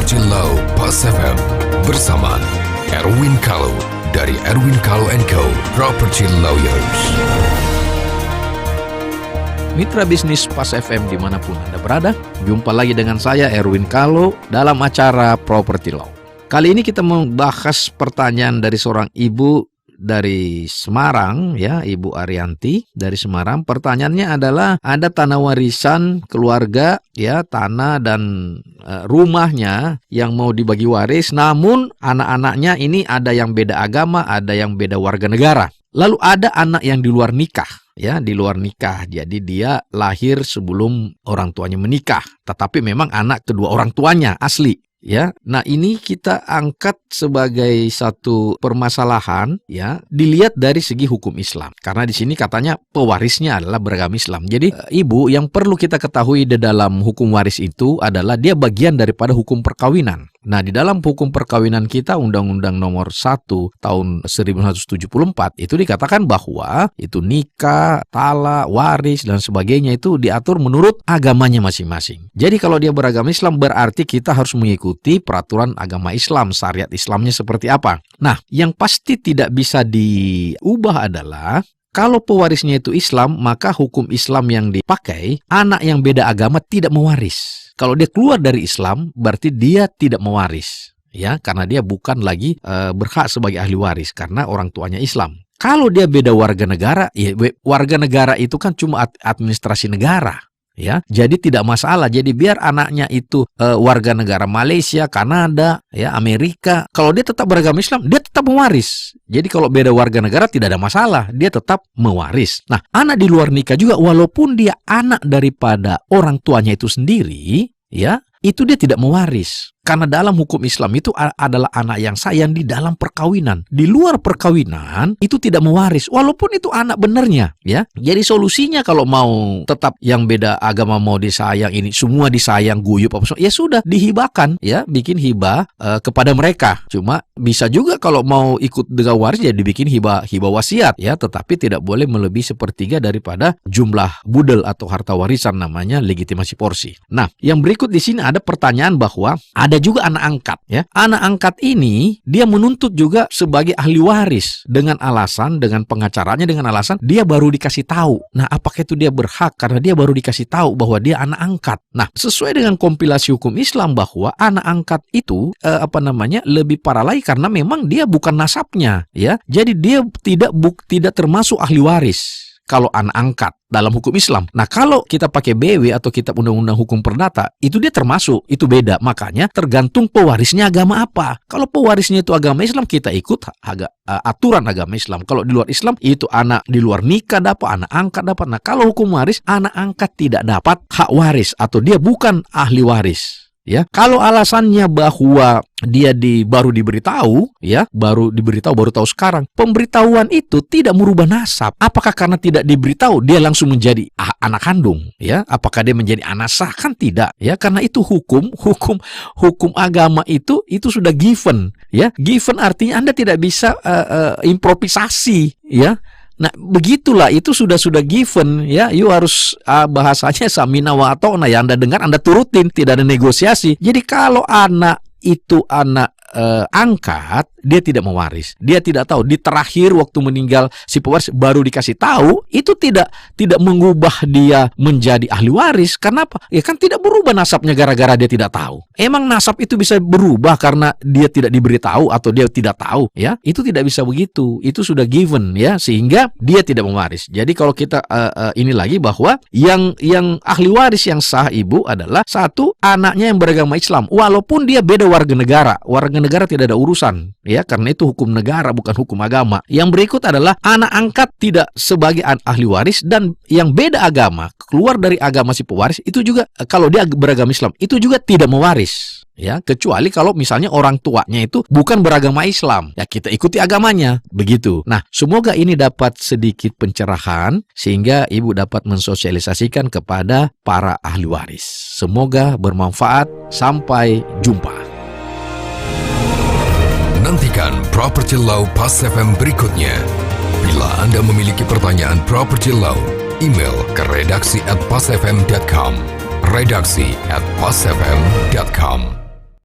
Property Law Pas FM bersama Erwin Kalau dari Erwin Kalau & Co. Property Lawyers. Mitra bisnis Pas FM dimanapun Anda berada, jumpa lagi dengan saya Erwin Kalau dalam acara Property Law. Kali ini kita membahas pertanyaan dari seorang ibu dari Semarang, ya, Ibu Arianti dari Semarang. Pertanyaannya adalah ada tanah warisan keluarga, ya, tanah dan rumahnya yang mau dibagi waris, namun anak-anaknya ini ada yang beda agama, ada yang beda warga negara. Lalu ada anak yang di luar nikah, ya, di luar nikah. Jadi dia lahir sebelum orang tuanya menikah, tetapi memang anak kedua orang tuanya asli. Ya, nah ini kita angkat sebagai satu permasalahan, ya, dilihat dari segi hukum Islam. Karena di sini katanya pewarisnya adalah beragama Islam. Jadi ibu, yang perlu kita ketahui di dalam hukum waris itu adalah dia bagian daripada hukum perkawinan. Nah, di dalam hukum perkawinan kita Undang-Undang Nomor 1 Tahun 1974 itu dikatakan bahwa itu nikah, talak, waris dan sebagainya itu diatur menurut agamanya masing-masing. Jadi kalau dia beragama Islam berarti kita harus mengikuti peraturan agama Islam, syariat Islamnya seperti apa. Nah, yang pasti tidak bisa diubah adalah kalau pewarisnya itu Islam, maka hukum Islam yang dipakai, anak yang beda agama tidak mewaris. Kalau dia keluar dari Islam, berarti dia tidak mewaris, ya, karena dia bukan lagi berhak sebagai ahli waris karena orang tuanya Islam. Kalau dia beda warga negara, ya, warga negara itu kan cuma administrasi negara. Ya, jadi tidak masalah. Jadi biar anaknya itu warga negara Malaysia, Kanada, ya, Amerika, kalau dia tetap beragama Islam, dia tetap mewaris. Jadi kalau beda warga negara tidak ada masalah, dia tetap mewaris. Nah, anak di luar nikah juga walaupun dia anak daripada orang tuanya itu sendiri, ya, itu dia tidak mewaris. Karena dalam hukum Islam itu adalah anak yang sayang di dalam perkawinan. Di luar perkawinan itu tidak mewaris, walaupun itu anak benernya, ya. Jadi solusinya kalau mau tetap yang beda agama mau disayang, ini semua disayang, guyup apa semua, ya sudah dihibahkan, ya, bikin hibah kepada mereka. Cuma bisa juga kalau mau ikut dengan waris ya dibikin hibah wasiat, ya, tetapi tidak boleh melebihi sepertiga daripada jumlah budel atau harta warisan, namanya legitimasi porsi. Nah, yang berikut di sini ada pertanyaan bahwa ada juga anak angkat, ya. Anak angkat ini dia menuntut juga sebagai ahli waris dengan pengacaranya dengan alasan dia baru dikasih tahu. Nah, apakah itu dia berhak karena dia baru dikasih tahu bahwa dia anak angkat? Nah, sesuai dengan kompilasi hukum Islam bahwa anak angkat itu lebih parah lagi karena memang dia bukan nasabnya, ya. Jadi dia tidak termasuk ahli waris kalau anak angkat dalam hukum Islam. Nah, kalau kita pakai BW atau kitab undang-undang hukum perdata, itu dia termasuk, itu beda. Makanya tergantung pewarisnya agama apa. Kalau pewarisnya itu agama Islam, kita ikut aturan agama Islam. Kalau di luar Islam, itu anak di luar nikah dapat, anak angkat dapat. Nah, kalau hukum waris, anak angkat tidak dapat hak waris atau dia bukan ahli waris. Ya, kalau alasannya bahwa dia baru diberitahu, ya, baru tahu sekarang. Pemberitahuan itu tidak merubah nasab. Apakah karena tidak diberitahu dia langsung menjadi anak kandung, ya? Apakah dia menjadi anak sah? Kan tidak, ya, karena itu hukum agama itu sudah given, ya. Given artinya Anda tidak bisa improvisasi, ya. Nah, begitulah, itu sudah given, ya. You harus bahasanya samina wa ata'na, ya, Anda dengar, Anda turutin, tidak ada negosiasi. Jadi kalau anak itu anak angkat, dia tidak mewaris. Dia tidak tahu. Di terakhir waktu meninggal si pewaris baru dikasih tahu, itu tidak mengubah dia menjadi ahli waris. Kenapa? Ya kan tidak berubah nasabnya gara-gara dia tidak tahu. Emang nasab itu bisa berubah karena dia tidak diberitahu atau dia tidak tahu, ya? Itu tidak bisa begitu. Itu sudah given, ya, sehingga dia tidak mewaris. Jadi kalau kita ini lagi bahwa yang ahli waris yang sah ibu adalah satu, anaknya yang beragama Islam, walaupun dia beda warga negara. Warga negara tidak ada urusan, ya, karena itu hukum negara bukan hukum agama. Yang berikut adalah anak angkat tidak sebagai ahli waris, dan yang beda agama, keluar dari agama si pewaris, itu juga kalau dia beragama Islam itu juga tidak mewaris, ya, kecuali kalau misalnya orang tuanya itu bukan beragama Islam, ya, kita ikuti agamanya, begitu. Nah, semoga ini dapat sedikit pencerahan sehingga ibu dapat mensosialisasikan kepada para ahli waris. Semoga bermanfaat. Sampai jumpa. Nantikan Property Law Pas FM berikutnya. Bila Anda memiliki pertanyaan Property Law, email ke redaksi@pasfm.com. redaksi@pasfm.com.